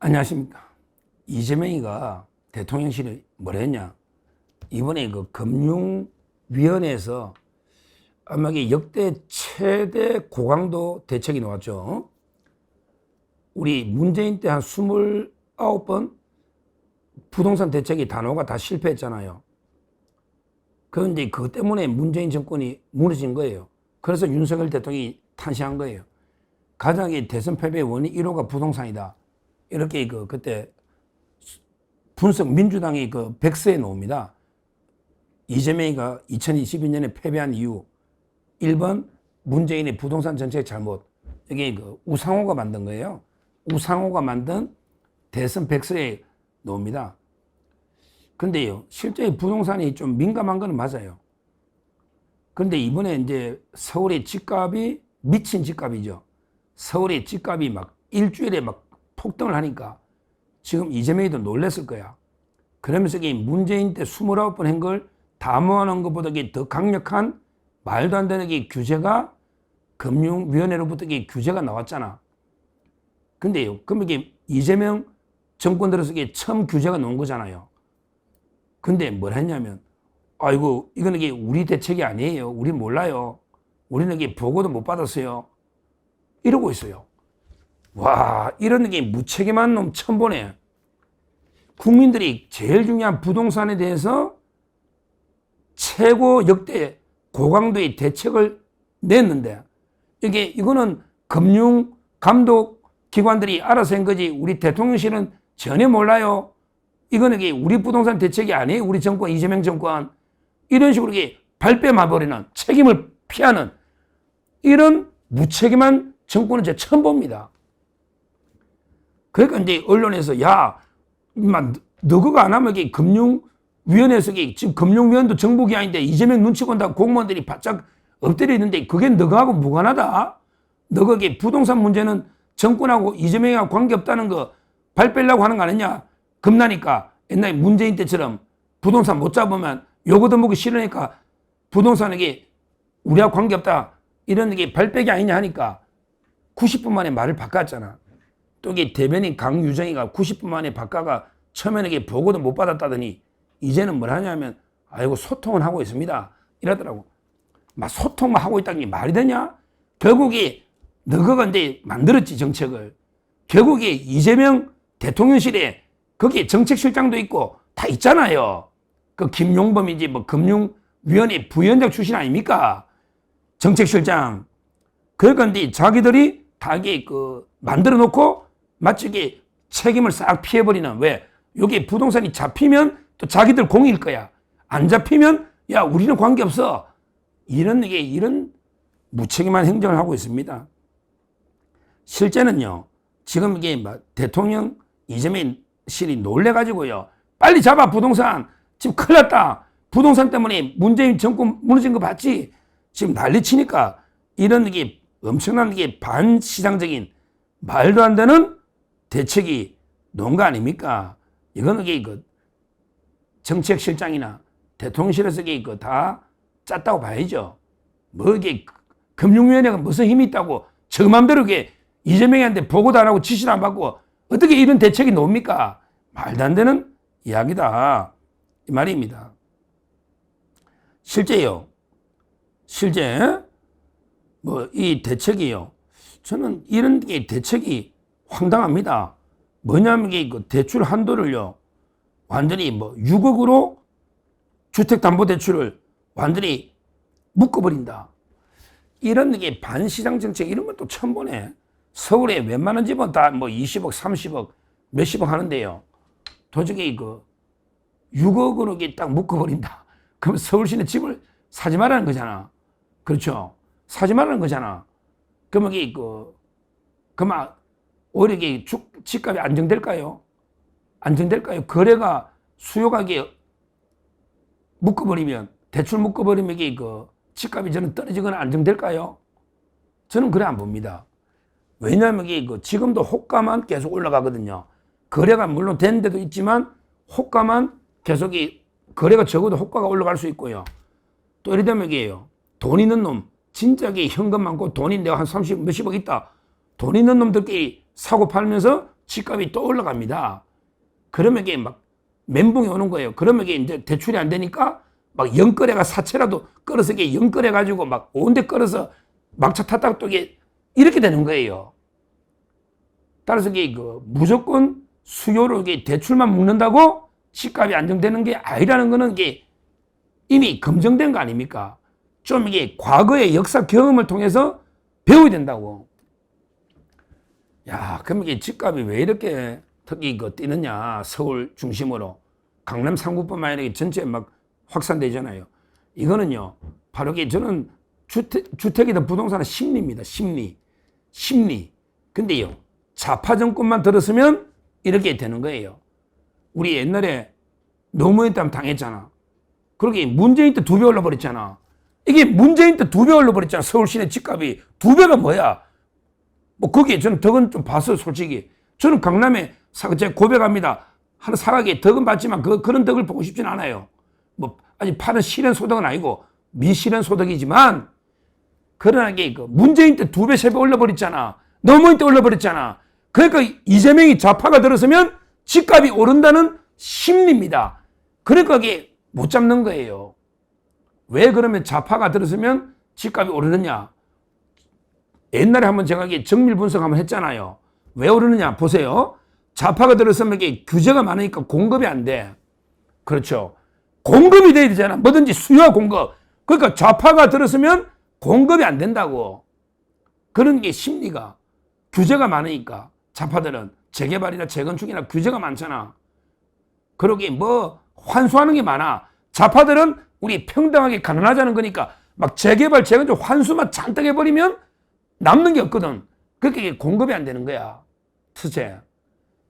안녕하십니까. 이재명이가 대통령실에 뭐라 했냐. 이번에 그 금융위원회에서 아마 이게 역대 최대 고강도 대책이 나왔죠. 우리 문재인 때 한 29번 부동산 대책이 단호가 다 실패했잖아요. 그런데 그것 때문에 문재인 정권이 무너진 거예요. 그래서 윤석열 대통령이 탄생한 거예요. 가장 대선 패배의 원인 1호가 부동산이다. 이렇게 그때 분석 민주당이 백서에 나옵니다. 이재명이가 2022년에 패배한 이유 1번 문재인의 부동산 정책 잘못. 이게 우상호가 만든 거예요. 우상호가 만든 대선 백서에 나옵니다. 근데요, 실제 부동산이 좀 민감한 건 맞아요. 근데 이번에 이제 서울의 집값이 미친 집값이죠. 서울의 집값이 막 일주일에 막 폭등을 하니까 지금 이재명이도 놀랬을 거야. 그러면서 문재인 때 29번 한 걸 다 모아놓은 것보다 더 강력한 말도 안 되는 규제가 금융위원회로부터 규제가 나왔잖아. 근데요, 그럼 이게 이재명 정권 들어서 처음 규제가 나온 거잖아요. 근데 뭘 했냐면, 아이고, 이거는 우리 대책이 아니에요. 우리 몰라요. 우리는 보고도 못 받았어요. 이러고 있어요. 와, 이런 무책임한 놈 처음 보네. 국민들이 제일 중요한 부동산에 대해서 최고 역대 고강도의 대책을 냈는데, 이거는 금융 감독 기관들이 알아서 한 거지, 우리 대통령실은 전혀 몰라요. 이거는 우리 부동산 대책이 아니에요. 우리 정권, 이재명 정권. 이런 식으로 발뺌해버리는, 책임을 피하는 이런 무책임한 정권은 제가 처음 봅니다. 그러니까 이제 언론에서 야, 너가 안 하면 금융위원회에서 지금 금융위원도 정복이 아닌데 이재명 눈치 본다고 공무원들이 바짝 엎드려 있는데 그게 너가하고 무관하다. 너가 부동산 문제는 정권하고 이재명하고 관계없다는 거 발표하려고 하는 거 아니냐. 겁나니까 옛날에 문재인 때처럼 부동산 못 잡으면 요거도 먹기 싫으니까 부동산에게 우리하고 관계없다. 이런 게 발표가 아니냐 하니까 90분 만에 말을 바꿨잖아. 또 대변인 강유정이가 90분 만에 바꿔가 처음에는 보고도 못 받았다더니 이제는 뭘 하냐면 아이고 소통은 하고 있습니다. 이러더라고. 막 소통만 하고 있다는 게 말이 되냐? 결국에 너가 이제 만들었지 정책을. 결국에 이재명 대통령실에 거기에 정책실장도 있고 다 있잖아요. 그 김용범이지 뭐 금융위원회 부위원장 출신 아닙니까? 정책실장. 그러니까 이제 자기들이 다 만들어 놓고 마치 책임을 싹 피해버리는. 왜? 여기 부동산이 잡히면 또 자기들 공일 거야. 안 잡히면 야 우리는 관계없어. 이런 무책임한 행정을 하고 있습니다. 실제는요. 지금 대통령 이재명실이 놀래가지고요. 빨리 잡아 부동산. 지금 큰일 났다. 부동산 때문에 문재인 정권 무너진 거 봤지? 지금 난리치니까 이런 엄청난 반시장적인 말도 안 되는 대책이 나온 거 아닙니까? 이거는 정책실장이나 대통령실에서 다 짰다고 봐야죠. 뭐 금융위원회가 무슨 힘이 있다고 저 맘대로 이재명한테 보고도 안 하고 지시도 안 받고 어떻게 이런 대책이 나옵니까? 말도 안 되는 이야기다. 이 말입니다. 실제 이 대책이요. 저는 이런 대책이 황당합니다. 뭐냐면 대출 한도를요. 완전히 6억으로 주택담보대출을 완전히 묶어버린다. 이런 반시장 정책 이런 것도 처음 보네. 서울에 웬만한 집은 다 20억, 30억, 몇십억 하는데요. 도저히 6억으로 딱 묶어버린다. 그럼 서울시는 집을 사지 말라는 거잖아. 그렇죠? 사지 말라는 거잖아. 그러면 그러면 오히려 집값이 안정될까요? 안정될까요? 거래가 수요가 묶어버리면 대출 묶어버리면 집값이 저는 떨어지거나 안정될까요? 저는 그래 안 봅니다. 왜냐하면 지금도 호가만 계속 올라가거든요. 거래가 물론 된 데도 있지만 호가만 계속 거래가 적어도 호가가 올라갈 수 있고요. 또 이래 되면 돈 있는 놈 진짜 현금 많고 돈이 내가 한 30 몇십억 있다. 돈 있는 놈들끼리 사고 팔면서 집값이 또 올라갑니다. 그러면 이게 막 멘붕이 오는 거예요. 그러면 이게 이제 대출이 안 되니까 막 영끌에가 사채라도 끌어서 이게 영끌해 가지고 막 온데 끌어서 막차 탔다가 또 이게 이렇게 되는 거예요. 따라서 이게 그 무조건 수요로 이게 대출만 묶는다고 집값이 안정되는 게 아니라는 거는 이게 이미 검증된 거 아닙니까? 좀 이게 과거의 역사 경험을 통해서 배워야 된다고. 야, 그럼 이게 집값이 왜 이렇게 특히 그 뛰느냐, 서울 중심으로. 강남 상구뿐만 아니라 전체에 막 확산되잖아요. 이거는요, 바로 이게 저는 주택이든 부동산은 심리입니다. 심리. 근데요, 좌파 정권만 들었으면 이렇게 되는 거예요. 우리 옛날에 노무현 때 당했잖아. 그러게 문재인 때 2배 올라버렸잖아. 이게 문재인 때 2배 올라버렸잖아. 서울 시내 집값이 2배가 뭐야? 뭐 거기에 저는 덕은 좀 봤어요, 솔직히. 저는 강남에 제가 고백합니다. 하나 사가게 덕은 봤지만 그런 덕을 보고 싶진 않아요. 뭐 아직 파는 실현 소득은 아니고 미실현 소득이지만 그러나 게 문재인 때 2배, 3배 올라버렸잖아. 노무현 때 올라버렸잖아. 그러니까 이재명이 좌파가 들었으면 집값이 오른다는 심리입니다. 그러니까 이게 못 잡는 거예요. 왜 그러면 좌파가 들었으면 집값이 오르느냐? 옛날에 한번 제가 이게 정밀 분석 한번 했잖아요. 왜 오르느냐? 보세요. 좌파가 들었으면 이게 규제가 많으니까 공급이 안 돼. 그렇죠. 공급이 돼야 되잖아. 뭐든지 수요와 공급. 그러니까 좌파가 들었으면 공급이 안 된다고. 그런 게 심리가. 규제가 많으니까. 좌파들은 재개발이나 재건축이나 규제가 많잖아. 그러게 뭐 환수하는 게 많아. 좌파들은 우리 평등하게 가난하자는 거니까 막 재개발, 재건축 환수만 잔뜩 해버리면 남는 게 없거든. 그렇게 공급이 안 되는 거야. 첫째.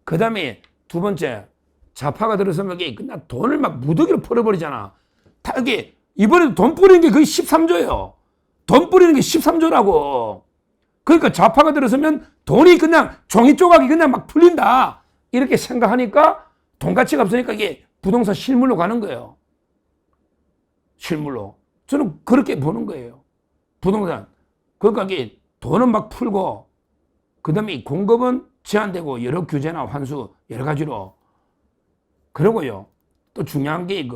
그 다음에 두 번째, 좌파가 들어서면 그냥 돈을 막 무더기로 풀어버리잖아. 다 이게 이번에도 돈 뿌리는 게 거의 13조예요. 돈 뿌리는 게 13조라고. 그러니까 좌파가 들어서면 돈이 그냥 종이 조각이 그냥 막 풀린다. 이렇게 생각하니까 돈 가치가 없으니까 이게 부동산 실물로 가는 거예요. 실물로. 저는 그렇게 보는 거예요. 부동산. 그러니까 이게 돈은 막 풀고, 그 다음에 공급은 제한되고, 여러 규제나 환수, 여러 가지로. 그러고요. 또 중요한 게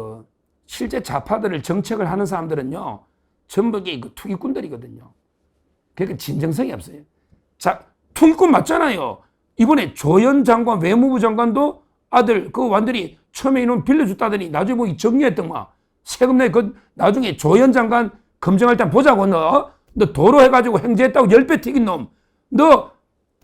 실제 좌파들을 정책을 하는 사람들은요, 전부 투기꾼들이거든요. 그러니까 진정성이 없어요. 자, 투기꾼 맞잖아요. 이번에 조현 장관, 외무부 장관도 아들, 완전히 처음에 이놈 빌려줬다더니 나중에 뭐 정리했더만. 세금 내, 나중에 조현 장관 검증할 때 보자고, 너 도로 해가지고 행제했다고 10배 튀긴 놈. 너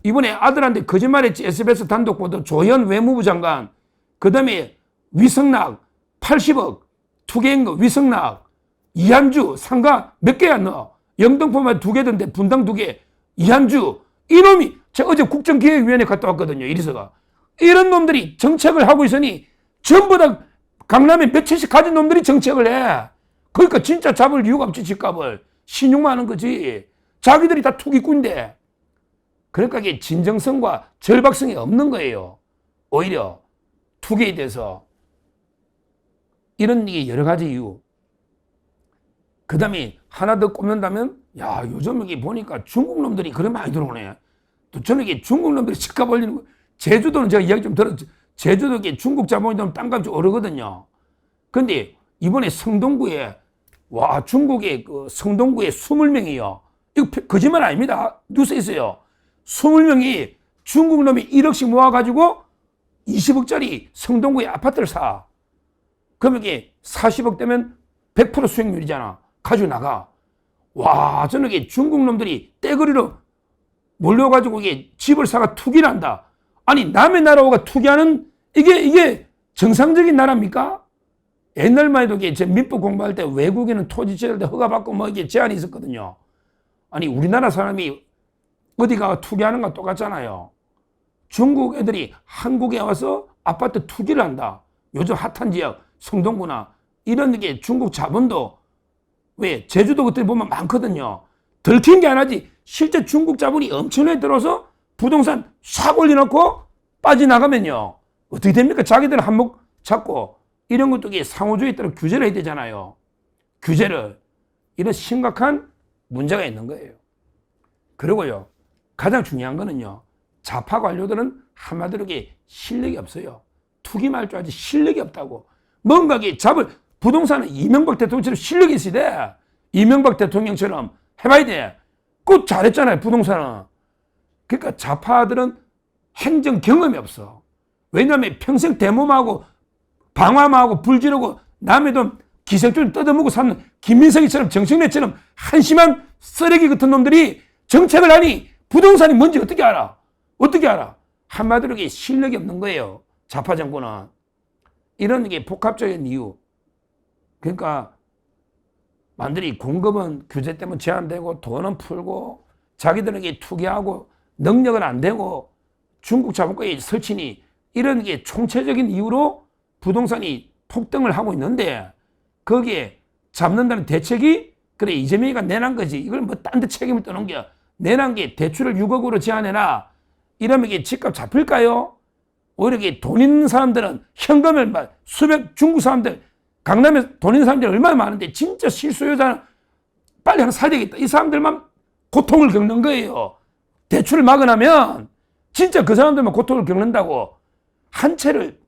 이번에 아들한테 거짓말했지. SBS 단독 보도 조현 외무부 장관. 그 다음에 위성락 80억 투기한 거 위성락. 이한주 상가 몇 개야 너. 영등포만 2개던데 분당 2개. 이한주 이놈이 제가 어제 국정기획위원회 갔다 왔거든요. 이리서가. 이런 놈들이 정책을 하고 있으니 전부 다 강남에 몇천씩 가진 놈들이 정책을 해. 그러니까 진짜 잡을 이유가 없지. 집값을. 신용만 하는 거지. 자기들이 다 투기꾼인데. 그러니까 이게 진정성과 절박성이 없는 거예요. 오히려 투기에 대해서. 이런 게 여러 가지 이유. 그 다음에 하나 더 꼽는다면, 야, 요즘 여기 보니까 중국 놈들이 그래 많이 들어오네. 또 저는 이게 중국 놈들이 집값 올리는 거, 제주도는 제가 이야기 좀 들었죠. 제주도 이게 중국 자본이 되면 땅값이 오르거든요. 근데 이번에 성동구에, 와, 중국의 성동구에 20명이요. 이거 거짓말 아닙니다. 뉴스에 있어요. 20명이 중국 놈이 1억씩 모아가지고 20억짜리 성동구에 아파트를 사. 그럼 이게 40억 되면 100% 수익률이잖아. 가지고 나가. 와, 저는 이게 중국 놈들이 떼거리로 몰려가지고 이게 집을 사가 투기를 한다. 아니, 남의 나라가 투기하는 이게 정상적인 나라입니까? 옛날만 해도 제 민법 공부할 때 외국인은 토지 지을 때 허가받고 뭐 이게 제한이 있었거든요. 아니, 우리나라 사람이 어디 가 투기하는 거 똑같잖아요. 중국 애들이 한국에 와서 아파트 투기를 한다. 요즘 핫한 지역, 성동구나 이런 게 중국 자본도 왜 제주도 그때 보면 많거든요. 들킨 게 아니지. 실제 중국 자본이 엄청나게 들어서 부동산 싹 올려놓고 빠져나가면요. 어떻게 됩니까? 자기들은 한몫 잡고 이런 것도 상호주의에 따라 규제를 해야 되잖아요. 규제를. 이런 심각한 문제가 있는 거예요. 그리고요. 가장 중요한 거는요. 좌파 관료들은 한마디로 이게 실력이 없어요. 투기만 할 줄 알지 실력이 없다고. 뭔가 이게 부동산은 이명박 대통령처럼 실력이 있어야 돼. 이명박 대통령처럼 해봐야 돼. 꼭 잘했잖아요, 부동산은. 그러니까 좌파들은 행정 경험이 없어. 왜냐하면 평생 대모하고 방화하고 불 지르고 남의 돈 기생충 뜯어먹고 사는 김민석이처럼 정청래처럼 한심한 쓰레기 같은 놈들이 정책을 하니 부동산이 뭔지 어떻게 알아? 어떻게 알아? 한마디로 이게 실력이 없는 거예요. 좌파 정부는. 이런 게 복합적인 이유. 그러니까 만들이 공급은 규제 때문에 제한되고 돈은 풀고 자기들에게 투기하고 능력은 안 되고 중국 자본가의 설치니 이런 게 총체적인 이유로 부동산이 폭등을 하고 있는데 거기에 잡는다는 대책이 그래 이재명이가 내놓은 거지. 이걸 뭐 딴 데 책임을 떠넘겨. 내놓은 게 대출을 6억으로 제한해라. 이러면 이게 집값 잡힐까요? 오히려 이게 돈 있는 사람들은 현금을 막 수백 중국 사람들 강남에 돈 있는 사람들이 얼마나 많은데 진짜 실수요자는 빨리 하나 사야 되겠다. 이 사람들만 고통을 겪는 거예요. 대출을 막으면 진짜 그 사람들만 고통을 겪는다고. 한 채를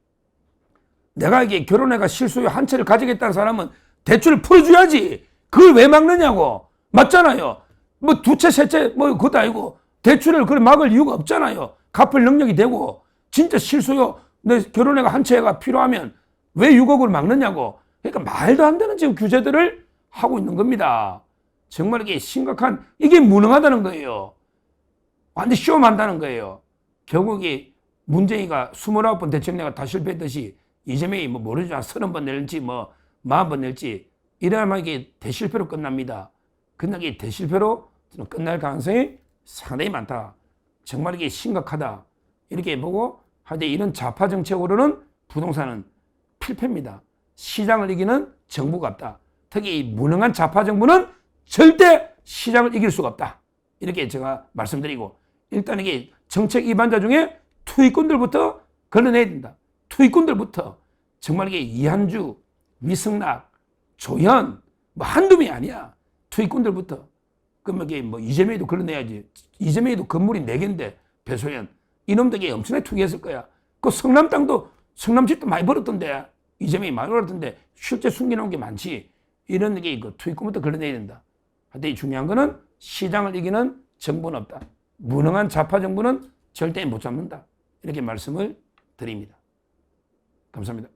내가 이게 결혼해가 실수요 한 채를 가지겠다는 사람은 대출을 풀어줘야지. 그걸 왜 막느냐고. 맞잖아요. 뭐 두 채, 세 채, 뭐 그것도 아니고 대출을 그걸 막을 이유가 없잖아요. 갚을 능력이 되고 진짜 실수요 내 결혼해가 한 채가 필요하면 왜 6억을 막느냐고. 그러니까 말도 안 되는 지금 규제들을 하고 있는 겁니다. 정말 이게 심각한 이게 무능하다는 거예요. 완전 쇼만다는 거예요. 결국에 문재인이가 29번 대통령이 다 실패했듯이 이재명이 뭐 모르죠. 30번 낼지 뭐 40번 낼지 이래야만 이게 대실패로 끝납니다. 근데 이게 대실패로 끝날 가능성이 상당히 많다. 정말 이게 심각하다. 이렇게 보고 하되 이런 좌파 정책으로는 부동산은 필패입니다. 시장을 이기는 정부가 없다. 특히 이 무능한 좌파 정부는 절대 시장을 이길 수가 없다. 이렇게 제가 말씀드리고 일단 이게 정책 위반자 중에 투기꾼들부터 걸러내야 된다. 투기꾼들부터 정말 이게 이한주, 위승락, 조현 뭐 한두 명이 아니야. 투기꾼들부터. 그러면 이게 뭐 이재명이도 걸러내야지. 이재명이도 건물이 4개인데 배소연 이놈들이 엄청나게 투기했을 거야. 그 성남 땅도 성남집도 많이 벌었던데 이재명이 많이 벌었던데 실제 숨겨놓은 게 많지. 이런 게 그 투기꾼부터 걸러내야 된다. 근데 중요한 거는 시장을 이기는 정부는 없다. 무능한 좌파 정부는 절대 못 잡는다. 이렇게 말씀을 드립니다. 감사합니다.